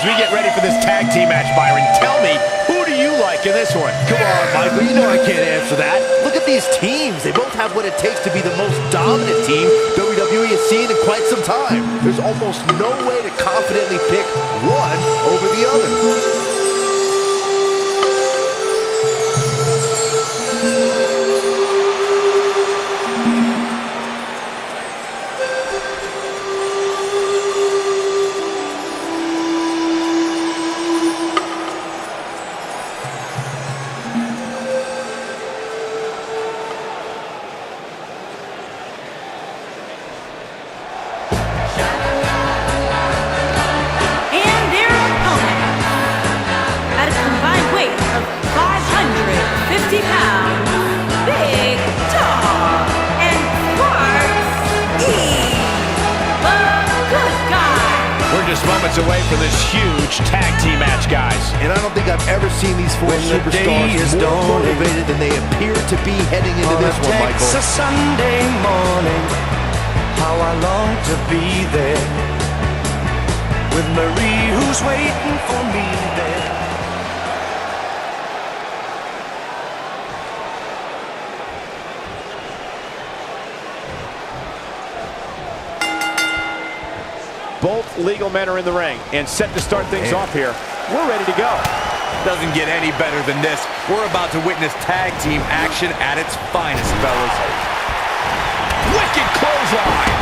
we get ready for this tag team match, Byron, tell me, who do you like in this one? Come on, Michael, you know I can't answer that. Look at these teams. They both have what it takes to be the most dominant team WWE has seen in quite some time. There's almost no way to confidently pick one over the other. Moments away from this huge tag team match, guys. And I don't think I've ever seen these four superstars more motivated than they appear to be heading into this one, Michael. It's a Sunday morning, how I long to be there with Marie, who's waiting for me there. Both legal men are in the ring and set to start things off here. We're ready to go. Doesn't get any better than this. We're about to witness tag team action at its finest, fellas. Wicked clothesline.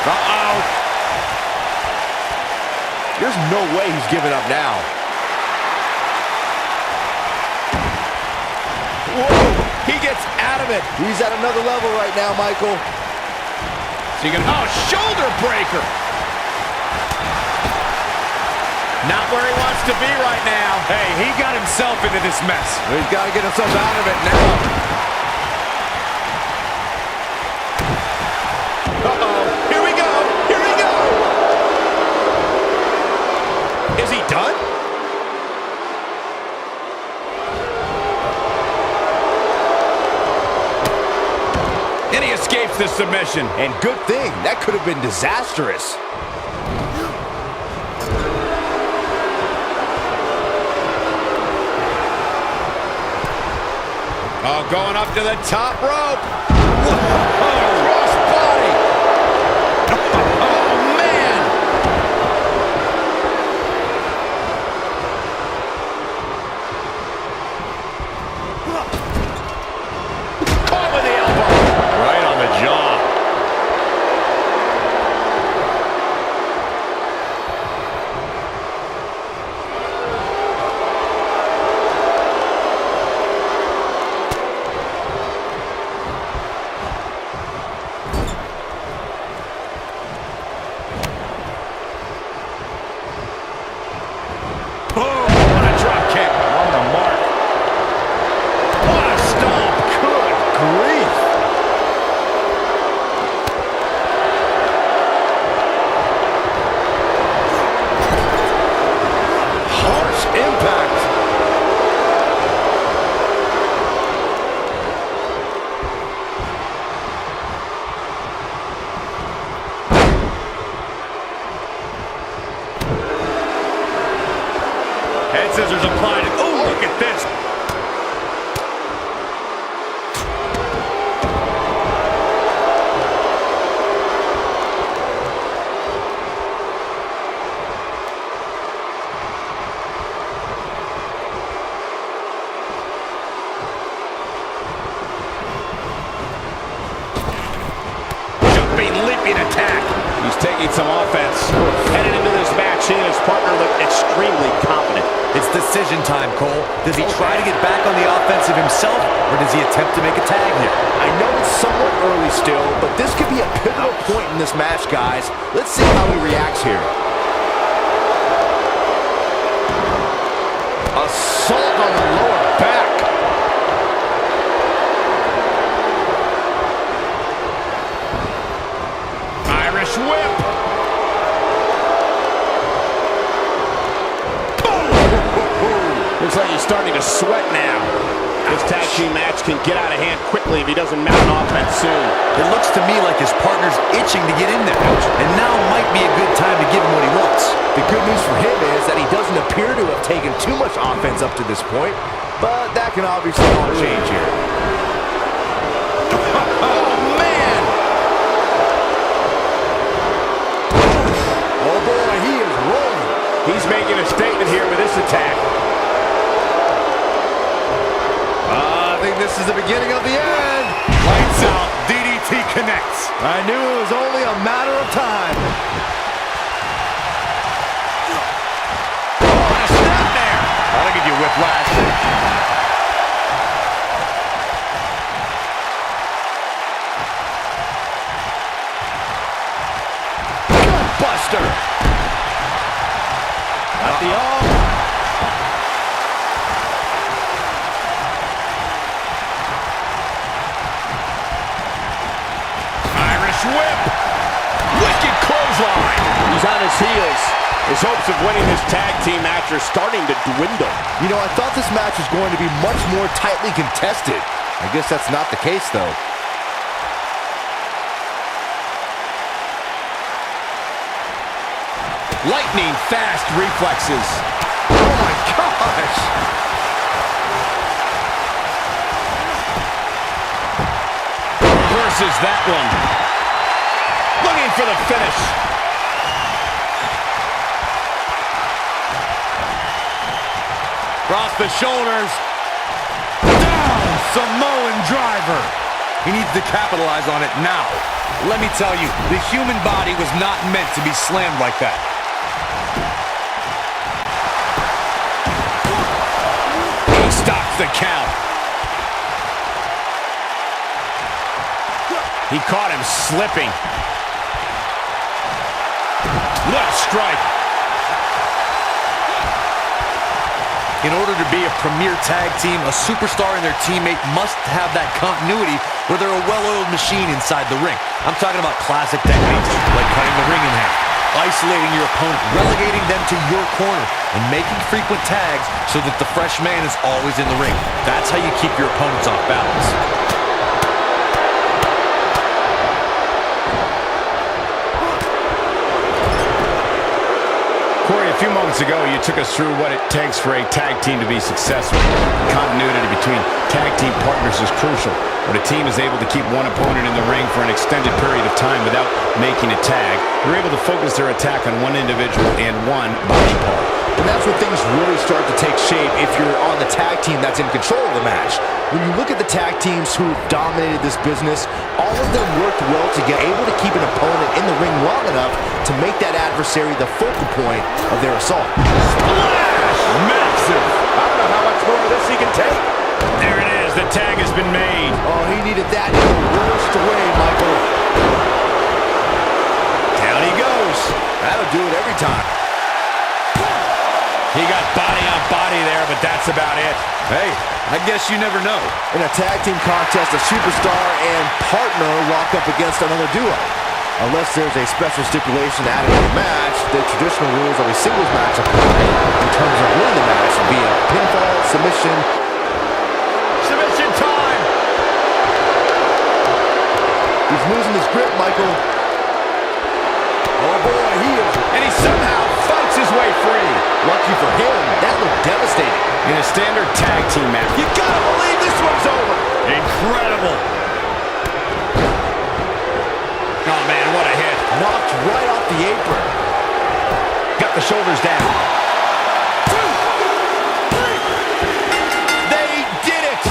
Uh-oh. There's no way he's giving up now. Whoa, he gets out of it. He's at another level right now, Michael. So you can, shoulder breaker. Not where he wants to be right now. Hey, he got himself into this mess. He's got to get himself out of it now. Uh-oh, here we go, here we go. Is he done? And he escapes the submission. And good thing, that could have been disastrous. Oh, going up to the top rope. Whoa, cross body. Oh, man. Caught with the elbow. Right on the jaw. Head scissors applied. Oh, look at this. Jumping, leaping attack. He's taking some offense. Headed into this match, he and his partner look extremely confident. It's decision time, Cole. Does he try to get back on the offensive himself, or does he attempt to make a tag here? I know it's somewhat early still, but this could be a pivotal point in this match, guys. Let's see how he reacts here. Assault on the lower back. Irish whip. Looks like he's starting to sweat now. This tag team match can get out of hand quickly if he doesn't mount an offense soon. It looks to me like his partner's itching to get in there, and now might be a good time to give him what he wants. The good news for him is that he doesn't appear to have taken too much offense up to this point, but that can obviously all change here. Oh, man! Oh, boy, he is rolling. He's making a statement here with this attack. I think this is the beginning of the end. Lights out. DDT connects. I knew it was only a matter of time. What a snap there. That'll give you whiplash. Buster. At the arm. Irish whip. Wicked clothesline. He's on his heels. His hopes of winning this tag team match are starting to dwindle. You know, I thought this match was going to be much more tightly contested. I guess that's not the case, though. Lightning fast reflexes. Oh, my gosh. Reverses that one. Looking for the finish. Across the shoulders. Down! Samoan driver. He needs to capitalize on it now. Let me tell you, the human body was not meant to be slammed like that. He stops the count. He caught him slipping. Left strike. In order to be a premier tag team, a superstar and their teammate must have that continuity where they're a well-oiled machine inside the ring. I'm talking about classic techniques, like cutting the ring in half, isolating your opponent, relegating them to your corner, and making frequent tags so that the fresh man is always in the ring. That's how you keep your opponents off balance. Corey, a few moments ago, you took us through what it takes for a tag team to be successful. Continuity between tag team partners is crucial. When a team is able to keep one opponent in the ring for an extended period of time without making a tag, they're able to focus their attack on one individual and one body part. And that's when things really start to take shape if you're on the tag team that's in control of the match. When you look at the tag teams who've dominated this business, all of them worked well together, able to keep an opponent in the ring long enough to make that adversary the focal point of their assault. Splash! Massive! I don't know how much more of this he can take. There it is. The tag has been made. Oh, he needed that in the worst way, Michael. Down he goes. That'll do it every time. He got body on body there, but that's about it. Hey, I guess you never know. In a tag team contest, a superstar and partner lock up against another duo. Unless there's a special stipulation added to the match, the traditional rules of a singles match apply in terms of winning the match via pinfall, submission. Submission time! He's losing his grip, Michael. Oh boy, he is. And he somehow fights his way free. Lucky for him, that looked devastating. In a standard tag team match, you gotta believe this one's over. Incredible. Oh man, what a hit. Knocked right off the apron. Got the shoulders down. 2, 3. They did it.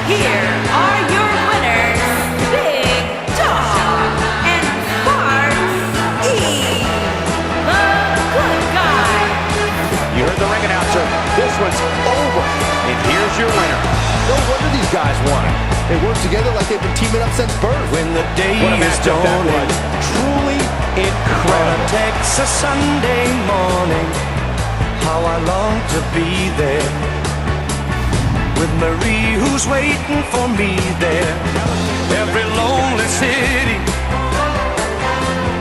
Here are your winners, Big Dog and Sparks E. The Good Guy. You heard the ring announcer. This one's over. And here's your winner. No wonder these guys won. They work together like they've been teaming up since birth. When the day What a is matchup that dawning, was. Truly on a incredible. Texas Sunday morning, how I long to be there with Marie who's waiting for me there. Every lonely city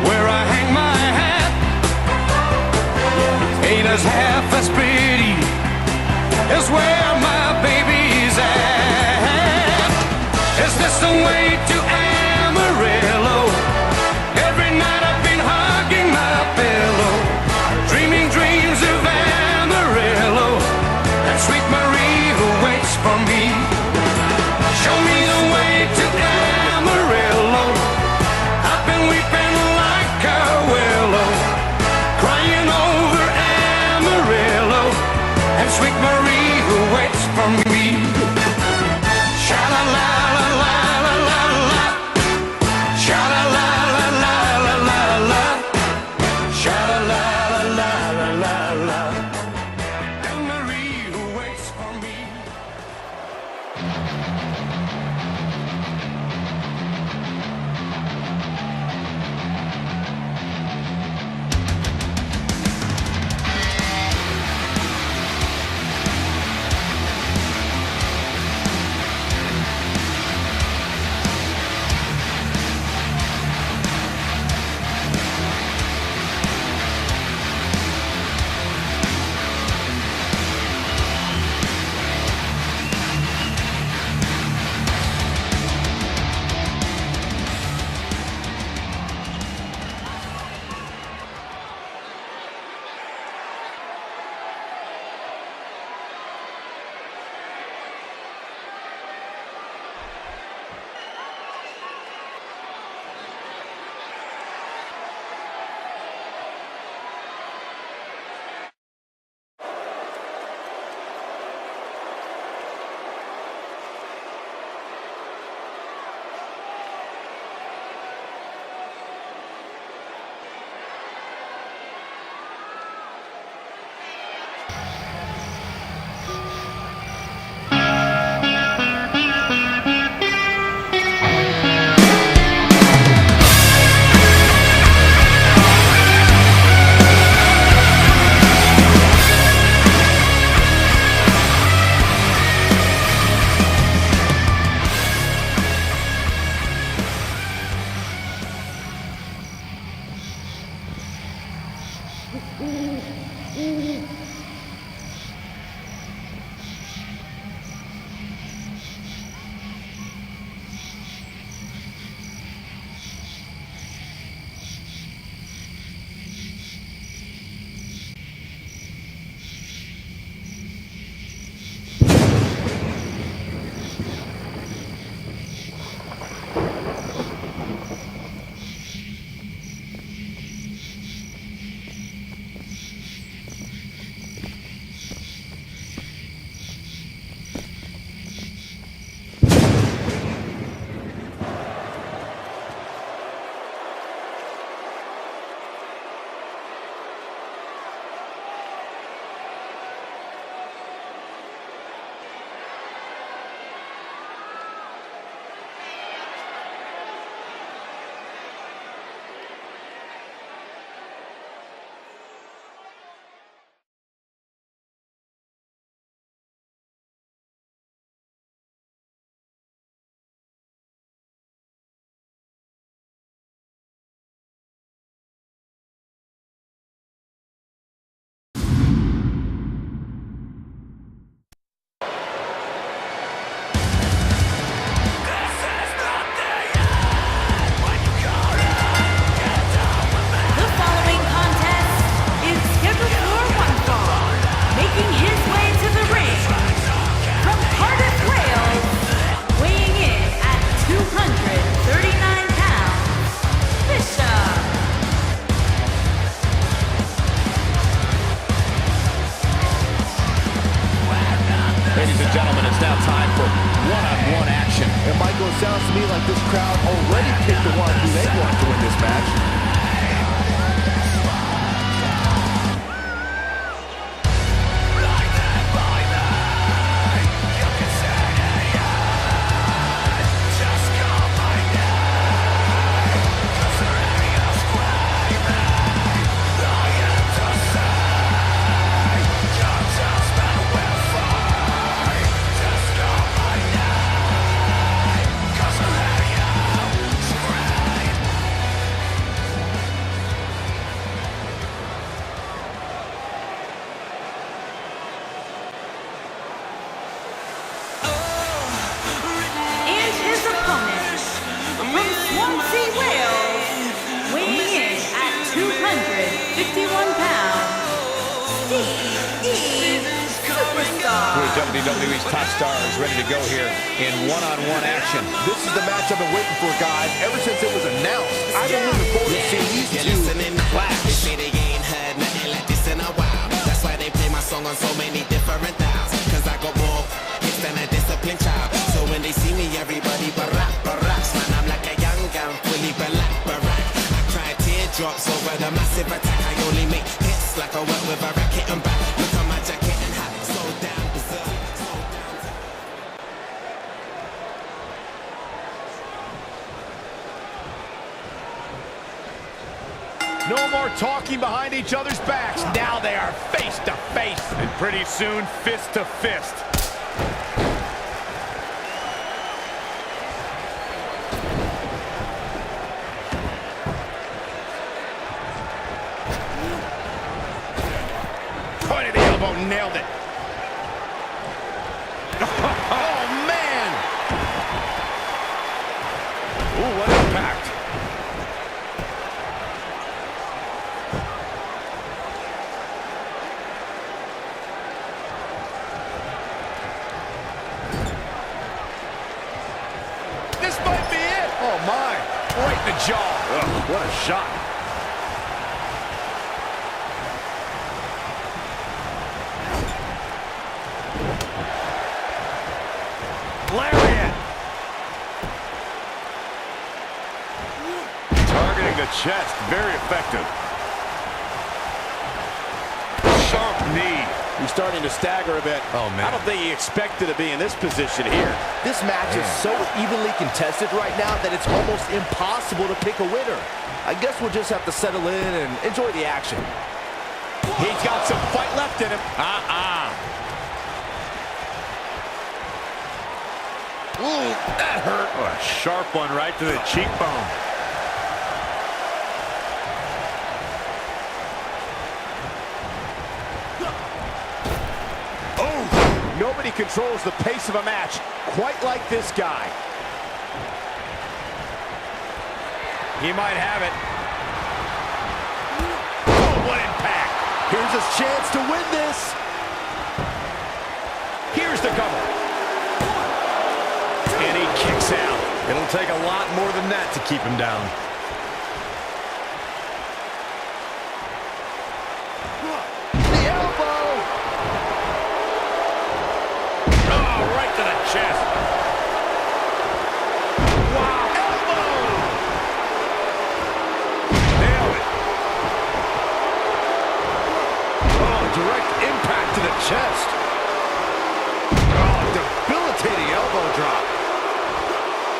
where I hang my hat ain't as half as pretty is where my baby's at. Is this the way to Amarillo? Every night I've been hugging my pillow, dreaming dreams of Amarillo, and sweet Marie who waits for me. Show me the way to Amarillo. I've been weeping like a willow, crying over Amarillo, and sweet Marie who waits for me. Sha-la-la-la-la-la-la-la, sha-la-la-la-la-la-la-la, sha-la-la-la-la-la-la, and Marie who waits for me. Ladies and gentlemen, it's now time for one-on-one action. And Michael, it sounds to me like this crowd already picked the one who they want to win this match. 151 pounds, Steve Superstar. Two of WWE's top stars ready to go here in one-on-one action. This is the match I've been waiting for, guys. Ever since it was announced, I've been looking forward to seeing these two clash. They say they ain't heard nothing like this in a while. That's why they play my song on so many different dials. Cause I got more hits than a disciplined child. So when they see me, everybody baracks. Man, I'm like a young gun, fully barack. I cry teardrops over the massive attack. I only make hits like I work with a racket and back. Look at my jacket and hat, so damn berserk. No more talking behind each other's backs. Now they are face to face. And pretty soon, fist to fist. Point of the elbow, nailed it. Oh, man! Ooh, what impact. This might be it. Oh, my. Right in the jaw. Ugh, what a shot. Lariat. Targeting the chest. Very effective. Sharp knee. He's starting to stagger a bit. Oh, man. I don't think he expected to be in this position here. This match is so evenly contested right now that it's almost impossible to pick a winner. I guess we'll just have to settle in and enjoy the action. He's got some fight left in him. Ooh, that hurt. Oh, a sharp one right to the cheekbone. Oh, nobody controls the pace of a match quite like this guy. He might have it. Oh, what impact. Here's his chance to win this. Here's the cover. And he kicks out. It'll take a lot more than that to keep him down. The elbow. Oh, right to the chest. Wow, elbow. Nailed it. Oh, direct impact to the chest. Oh, debilitating elbow drop.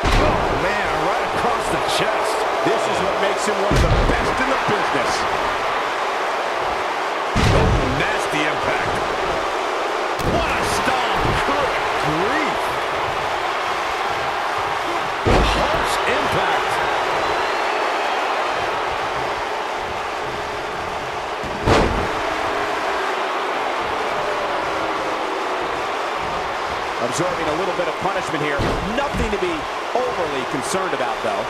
Oh, man, right across the chest. This is what makes him one of the best in the business. Oh, nasty impact. What a stomp. Good grief. Harsh impact. Absorbing a little bit of punishment here. Nothing to be overly concerned about, though.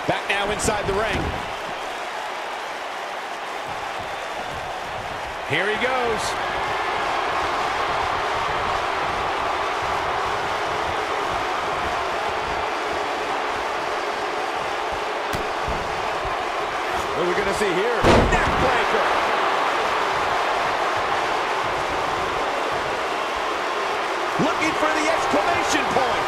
Back now inside the ring. Here he goes. What are we going to see here? Neckbreaker. Looking for the exclamation point.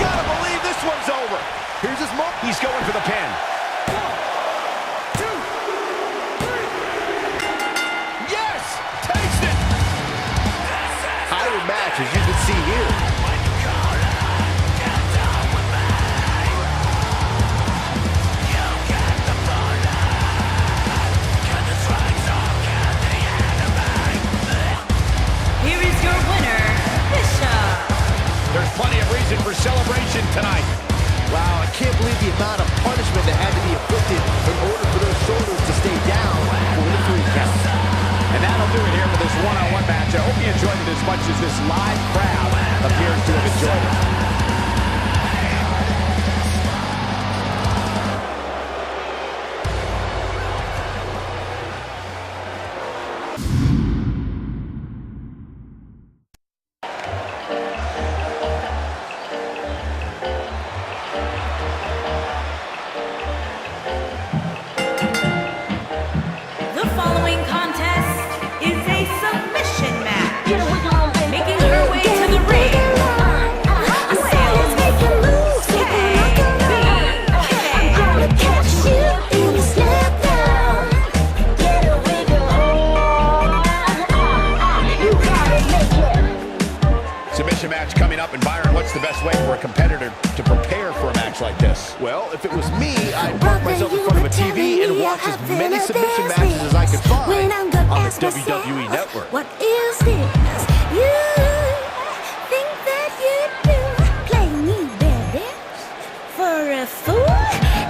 Gotta believe this one's over. Here's his mark. He's going for the pin. 1, 2, 3. Yes! Takes it! Iron match, as you can see here. Here is your winner, Bishop. There's plenty of reason for celebration tonight. Wow, I can't believe the amount of punishment that had to be inflicted in order for those shoulders to this live crowd appears to have enjoyed it. The following contest is a submission match. Making her way to the ring, Submission match coming up, and Byron, what's the best way for a competitor to prepare for a match like this? Well, if it was me, I'd park myself in front of a TV and watch as many submission matches as I could find on the WWE Network. What is this? You think that you do play me, baby, for a fool?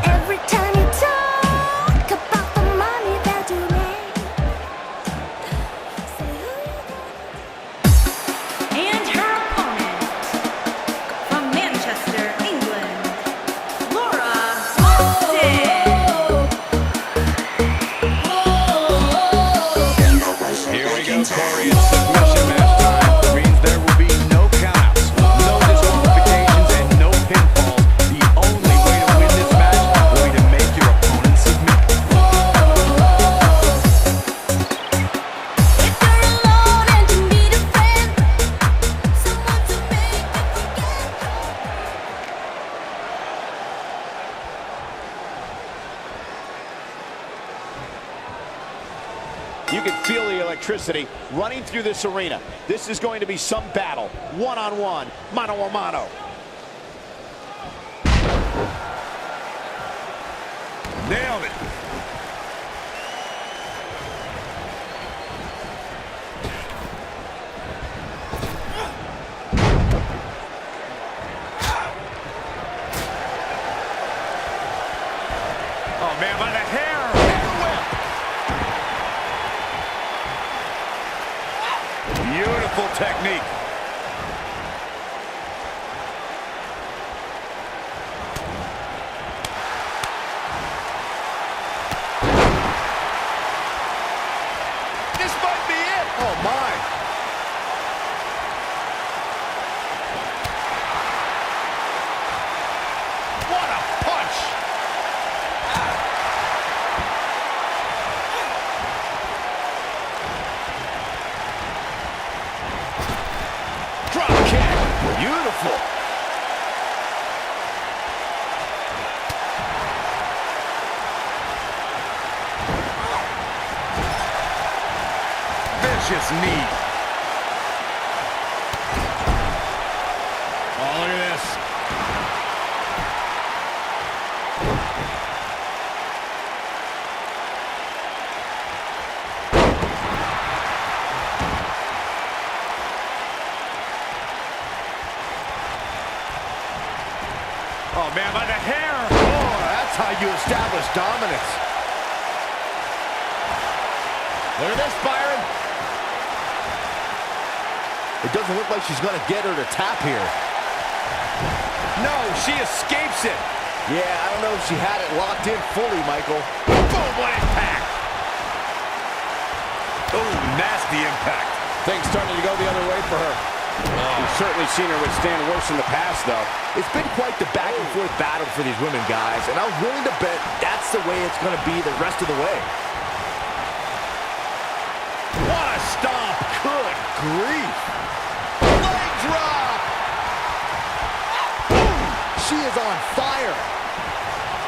Every time you talk about the money that you make, say who you and her opponent from Manchester, England, Laura Austin. Here we go, Corey. It's submission match time. That means there will be no countouts, no disqualifications, and no pinfalls. The only way to win this match will be to make your opponent submit. If you're alone and you need a friend, someone to make you forget. You can feel the electricity running through this arena. This is going to be some battle, one-on-one, mano-a-mano. Nailed it. Oh, man, by the hair. Beautiful technique. This might be it. Oh, my. What a punch. Drop kick. Beautiful. Vicious knee. Oh, look at this. Oh, man, by the hair. Oh, that's how you establish dominance. Look at this, Byron. It doesn't look like she's going to get her to tap here. No, she escapes it. Yeah, I don't know if she had it locked in fully, Michael. Boom, what impact. Oh, nasty impact. Things starting to go the other way for her. We've certainly seen her withstand worse in the past, though. It's been quite the back-and-forth battle for these women, guys, and I'm willing to bet that's the way it's going to be the rest of the way. What a stomp. Good grief. Leg drop. Boom. She is on fire.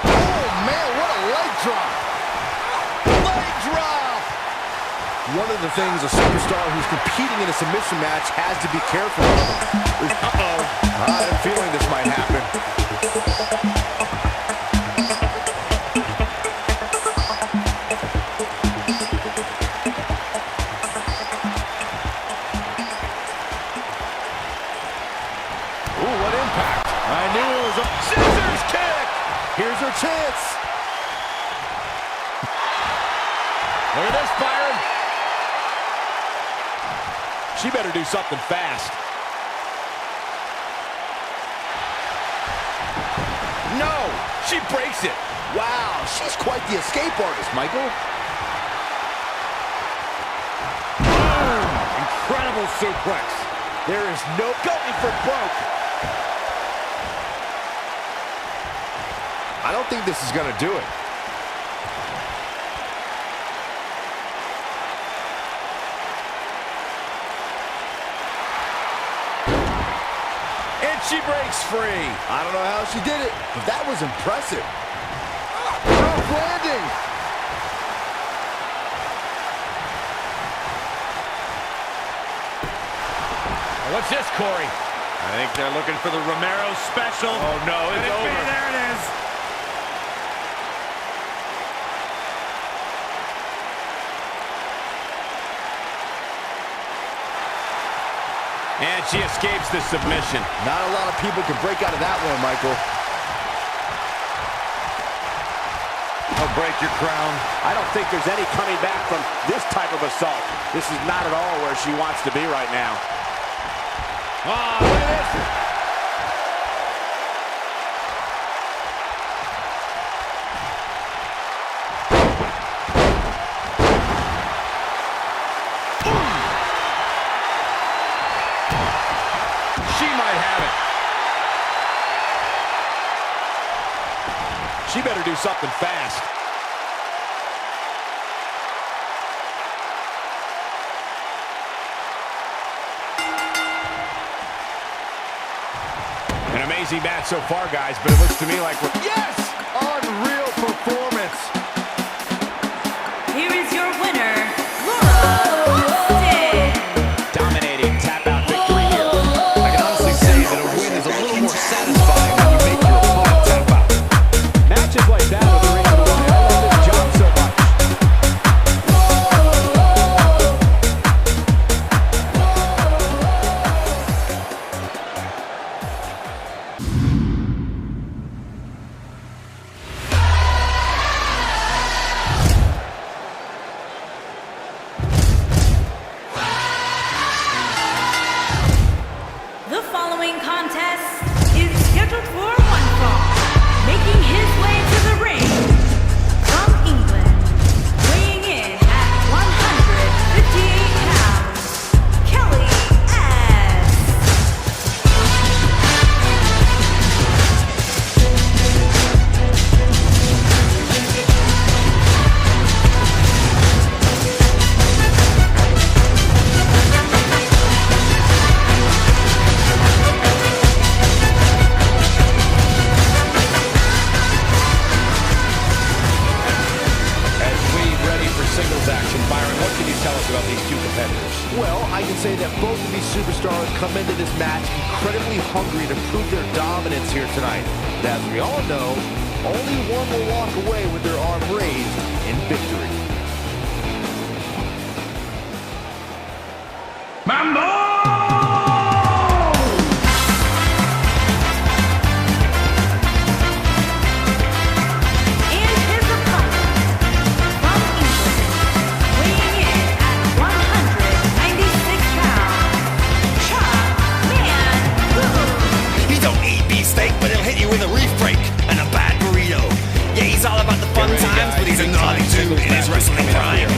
Oh, man, what a leg drop. Leg drop. One of the things a superstar who's competing in a submission match has to be careful of is, I have a feeling this might happen. Ooh, what impact. I knew it was a scissors kick. Here's her chance. Look at this, Byron. She better do something fast. No! She breaks it! Wow, she's quite the escape artist, Michael. Boom! Incredible suplex. There is no going for broke. I don't think this is going to do it. And she breaks free. I don't know how she did it, but that was impressive. Rough landing. What's this, Corey? I think they're looking for the Romero special. Oh, no, it's over. There it is. And she escapes the submission. Not a lot of people can break out of that one, Michael. I'll break your crown. I don't think there's any coming back from this type of assault. This is not at all where she wants to be right now. Oh, look at this. She might have it. She better do something fast. An amazing match so far, guys, but it looks to me like we're... Yes! Unreal performance. Here is your winner, Laura Austin. dominating tap-out victory here. I can honestly say that a win is a little more satisfying when you make your opponent tap out. Matches like that are the reason why I love this job so much. The following contest is scheduled for one fall. Making his way to the ring from England, weighing in at 158 pounds, Kelly S. As we ready for singles action, Byron, what can you tell us about these two competitors? Well, I can say that both of these superstars come into this match incredibly hungry to prove their dominance here tonight. But as we all know, only one will walk away with their arm raised in victory. And his opponent from England, weighing in at 196 pounds, Chuck Mann. He don't eat beefsteak, but he'll hit you with a reef break and a bad burrito. Yeah, he's all about the fun times, but he's a naughty too in his wrestling prime.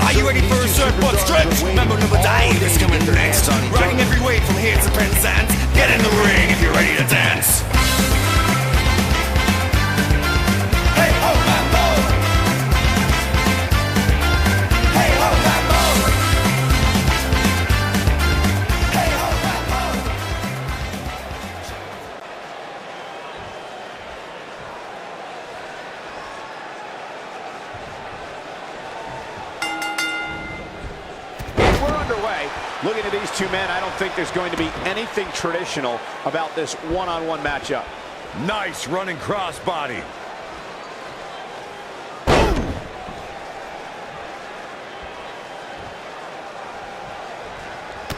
Are you ready for a surfboard stretch? Remember number Dave is coming next. Riding every weight from here to Penzance. Get in the ring if you're ready to dance. Hey ho, Mambo! Hey ho, Mambo! Hey ho, Mambo! We're underway. Looking at these two men, I don't think there's going to be anything traditional about this one-on-one matchup. Nice running crossbody.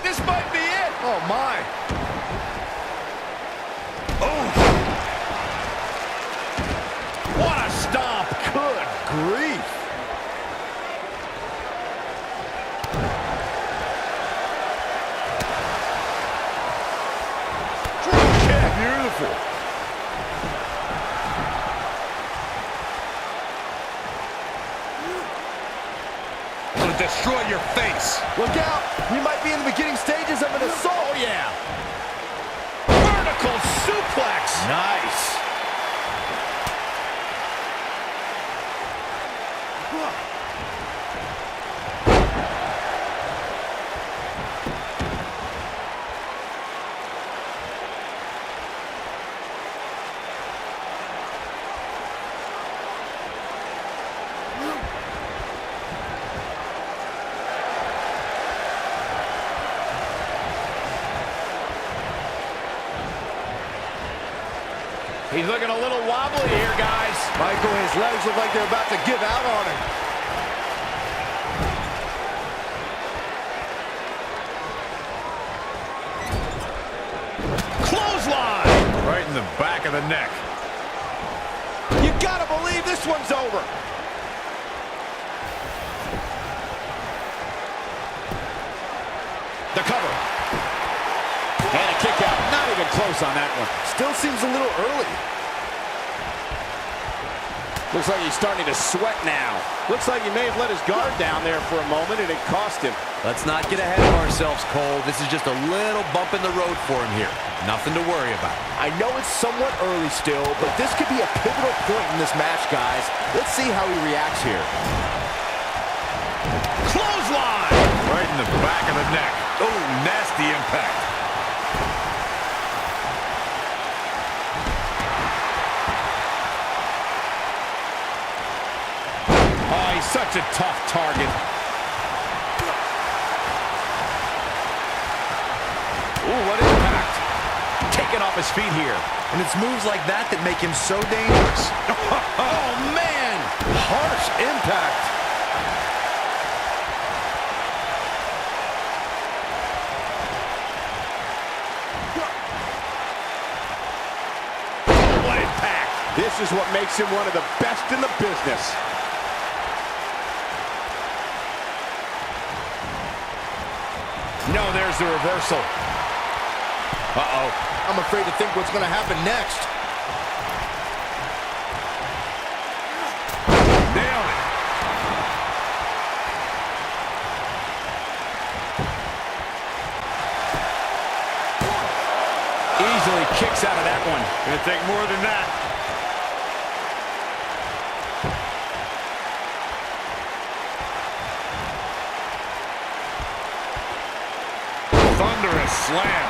This might be it. Oh, my. What a stomp. Good grief. powerful. Gonna destroy your face. Look out! We might be in the beginning stages of an assault. Oh, yeah. Vertical suplex. Nice. He's looking a little wobbly here, guys. Michael, his legs look like they're about to give out on him. Clothesline. Right in the back of the neck. You gotta believe this one's over. The cover. And a kick out. Not even close on that one. Still seems a little early. Looks like he's starting to sweat now. Looks like he may have let his guard down there for a moment, and it cost him. Let's not get ahead of ourselves, Cole. This is just a little bump in the road for him here. Nothing to worry about. I know it's somewhat early still, but this could be a pivotal point in this match, guys. Let's see how he reacts here. Clothesline! Right in the back of the neck. Oh, nasty impact. Oh, he's such a tough target. Ooh, what impact. Taken off his feet here. And it's moves like that that make him so dangerous. Oh, man! Harsh impact. Oh, what impact. This is what makes him one of the best in the business. No, there's the reversal. Uh-oh. I'm afraid to think what's going to happen next. Nailed it. Easily kicks out of that one. Gonna take more than that. Thunderous slam.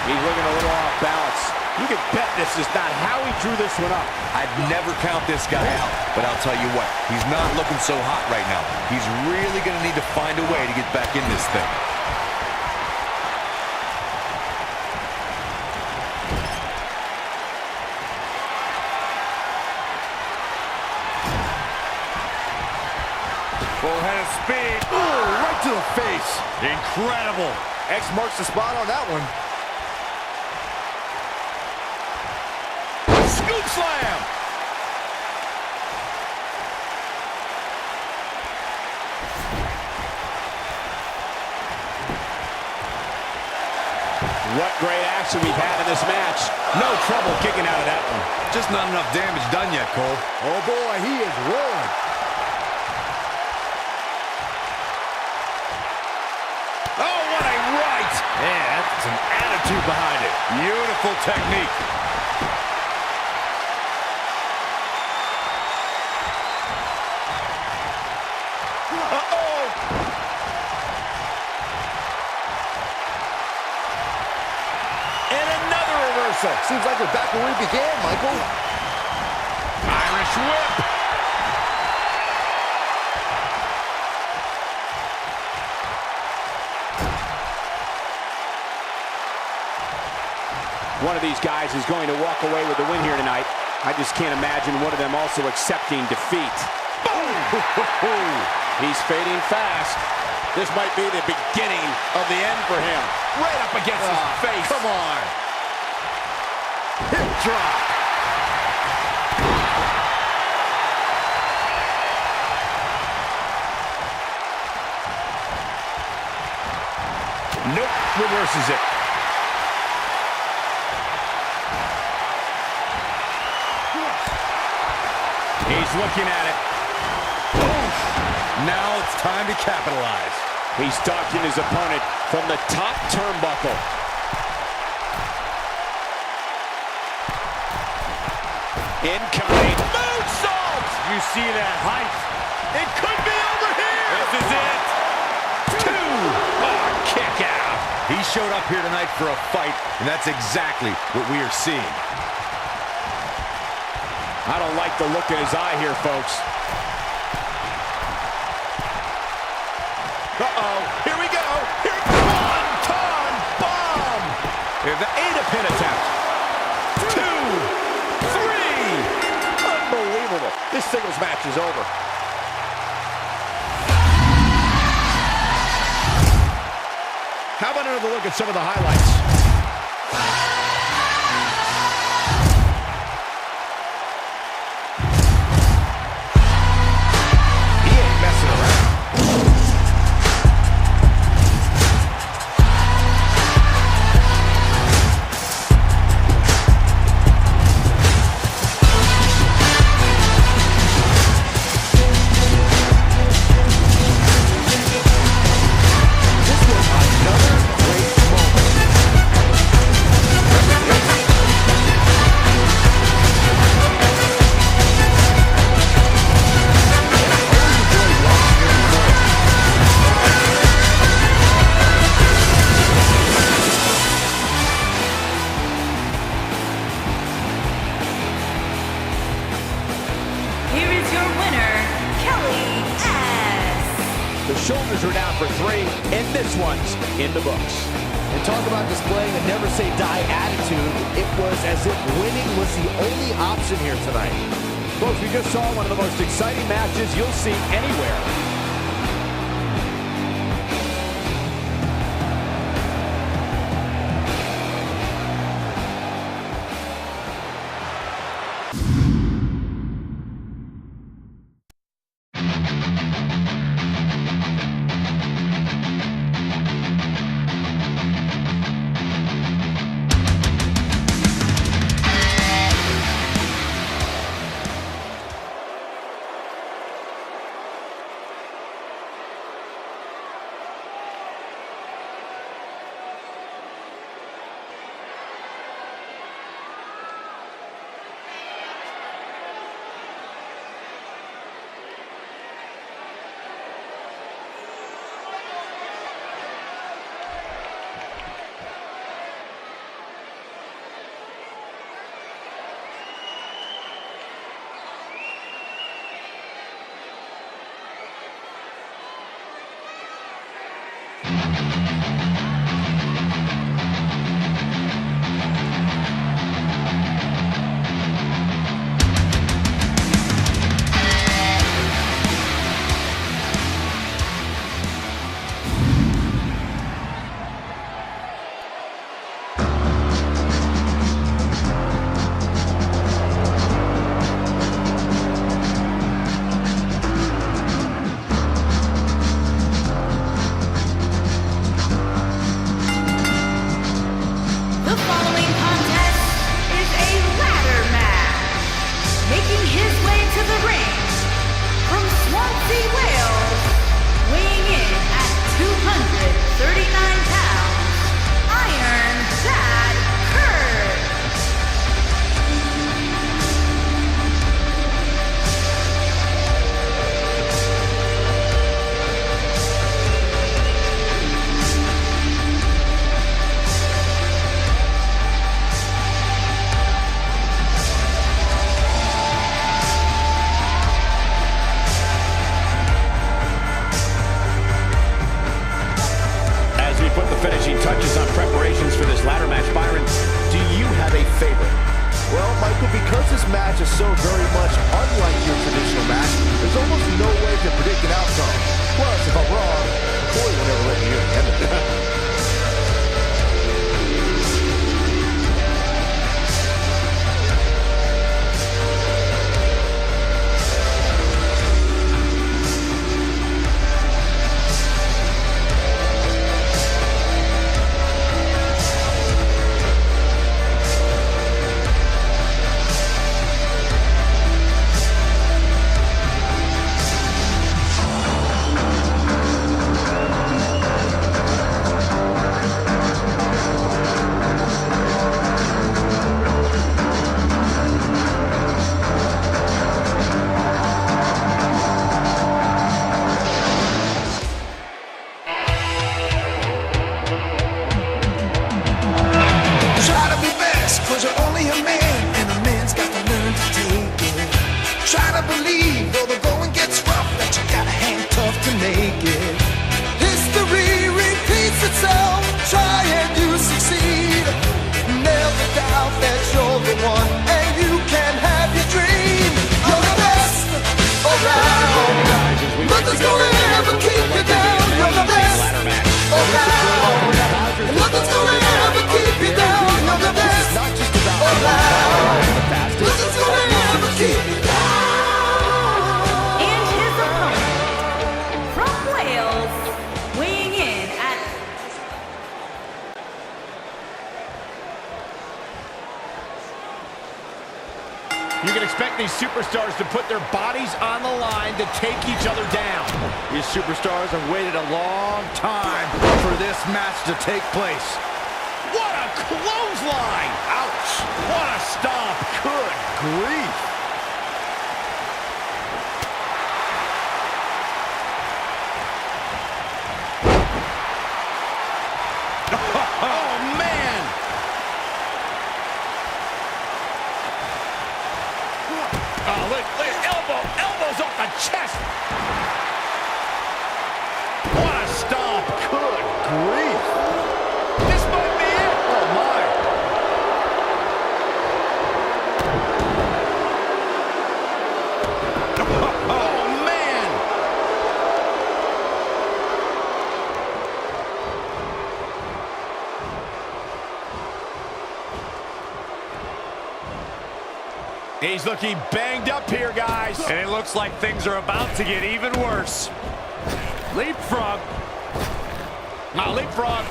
He's looking a little off balance. You can bet this is not how he drew this one up. I'd never count this guy out, but I'll tell you what, he's not looking so hot right now. He's really going to need to find a way to get back in this thing. Full head of speed. Ooh, right to the face. Incredible. X marks the spot on that one. Scoop slam! What great action we've had in this match. No trouble kicking out of that one. Just not enough damage done yet, Cole. Oh boy, he is rolling. Oh, what a right! Man, that's some attitude behind it. Beautiful technique. Uh-oh! And another reversal. Seems like we're back where we began, Michael. Irish whip. One of these guys is going to walk away with the win here tonight. I just can't imagine one of them also accepting defeat. Boom! He's fading fast. This might be the beginning of the end for him. Right up against his face. Come on. Hip drop. Nope, reverses it. He's looking at it. Oof. Now it's time to capitalize. He's stalking his opponent from the top turnbuckle. Incoming moonsault! You see that height? It could be over here! This is it. 2! Oh, kick out! He showed up here tonight for a fight, and that's exactly what we are seeing. I don't like the look in his eye here, folks. Uh-oh, here we go. Here, Swanton bomb. There's the Ada pin attempt. 2, 3. Unbelievable. This singles match is over. How about another look at some of the highlights? Here is your winner, Kelly S. The shoulders are down for 3, and this one's in the books. And talk about displaying a never say die attitude. It was as if winning was the only option here tonight. Folks, we just saw one of the most exciting matches you'll see anywhere. touches on preparations for this ladder match. Byron, do you have a favorite? Well, Michael, because this match is so very much unlike your traditional match, there's almost no way to predict an outcome. Plus, if I'm wrong, of course Try to believe, though the going gets rough, that you gotta hang tough to make it. History repeats itself. Try and you succeed. Never doubt that you're the one, and you can have your dream. You're the best around. Nothing's gonna ever keep you down. You're the best around. And nothing's gonna ever keep you down. You're the best around. Nothing's gonna ever keep you down. And his opponent, from Wales, weighing in at You can expect these superstars to put their bodies on the line to take each other down. These superstars have waited a long time for this match to take place. What a clothesline! Ouch! What a stomp! Good grief! Oh, man! Oh, look, elbows off the chest! What a stomp! Good grief! This might be it! Oh, my! Oh, man! He's looking banged up here, guys. And it looks like things are about to get even worse. Leapfrog. Now, leapfrog.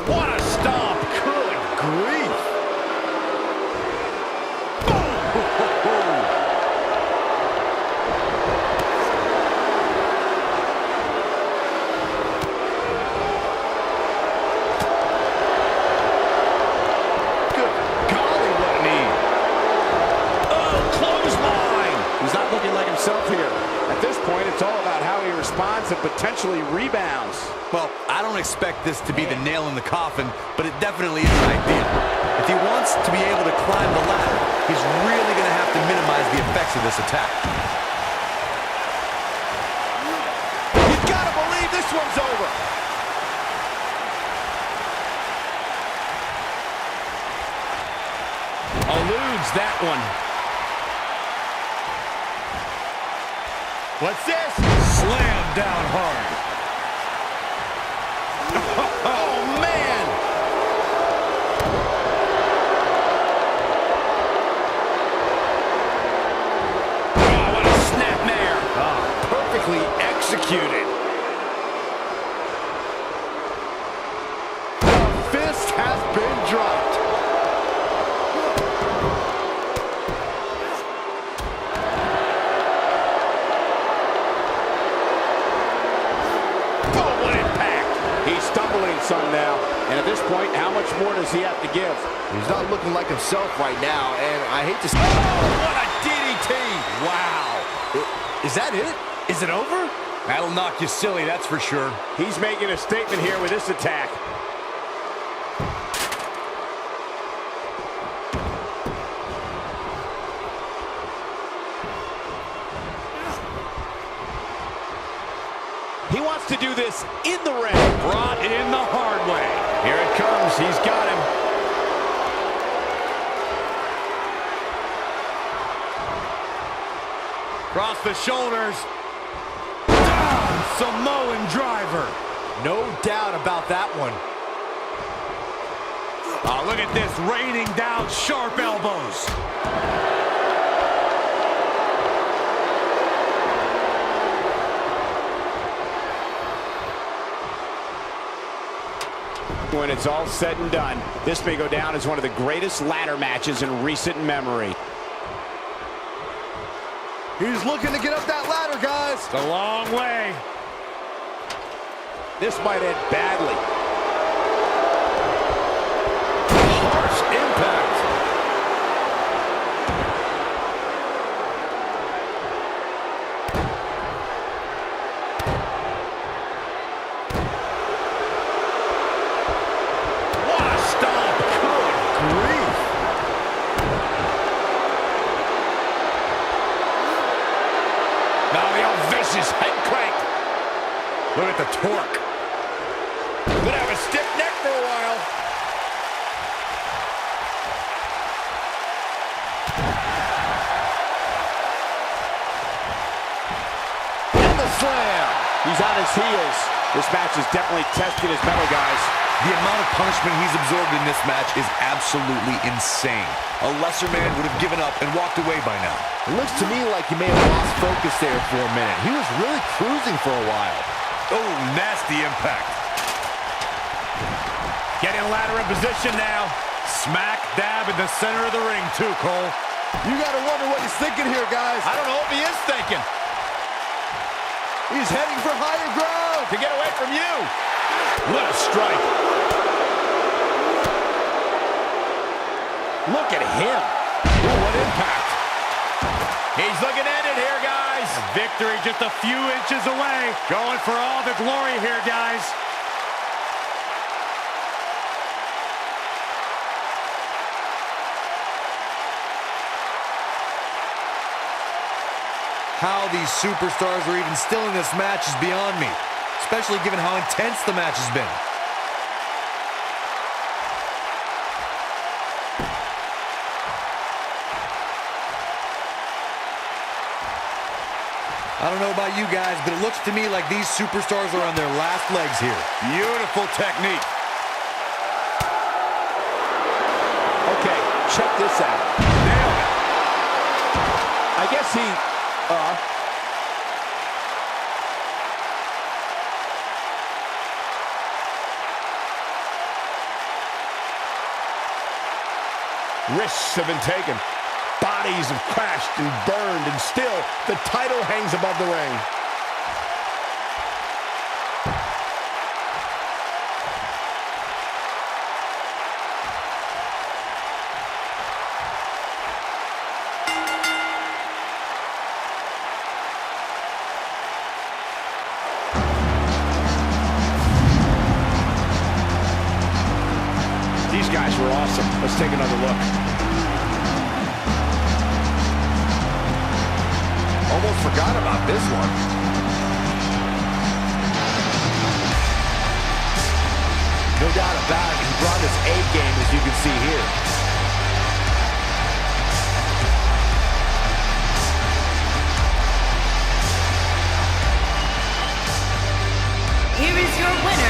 What a stomp! Good grief! Good golly, what a knee! Oh, clothesline! He's not looking like himself here. At this point, it's all about how he responds and potentially rebounds. Well, I don't expect this to be the nail in the coffin, but it definitely is an idea. If he wants to be able to climb the ladder, he's really going to have to minimize the effects of this attack. You've got to believe this one's over. Eludes that one. What's this? Slam down hard. Oh, man! Oh, what a snapmare! Perfectly executed. The fist has been dropped. Oh, what impact! He's stumbling some now. And at this point, how much more does he have to give? He's not looking like himself right now, and I hate to say What a DDT! wow. Is that it? Is it over? That'll knock you silly, that's for sure. He's making a statement here with this attack. He wants to do this in the ring. Brought in the hard way. Here it comes. He's got him. Cross the shoulders. Samoan driver. No doubt about that one. Oh, look at this, raining down sharp elbows. When it's all said and done, this may go down as one of the greatest ladder matches in recent memory. He's looking to get up that ladder, guys. It's a long way. This might end badly. Harsh impact. vicious head crank. Look at the torque. Gonna have a stiff neck for a while. And the slam. He's on his heels. This match is definitely testing his mettle, guys. The amount of punishment he's absorbed in this match is absolutely insane. A lesser man would have given up and walked away by now. It looks to me like he may have lost focus there for a minute. He was really cruising for a while. Oh, nasty impact. Getting ladder in position now. Smack dab in the center of the ring, too, Cole. You gotta wonder what he's thinking here, guys. I don't know what he is thinking. He's heading for higher ground. To get away from you. What a strike. Look at him. Oh, what impact. He's looking at it here, guys. Victory just a few inches away. Going for all the glory here, guys. How these superstars are even still in this match is beyond me, especially given how intense the match has been. I don't know about you guys, but it looks to me like these superstars are on their last legs here. Beautiful technique. Okay, check this out. Nailed it. I guess he, Risks have been taken. Bodies have crashed and burned, and still the title hangs above the ring. These guys were awesome. Let's take another look. Almost forgot about this one. No doubt about it. He brought his A game, as you can see here. Here is your winner,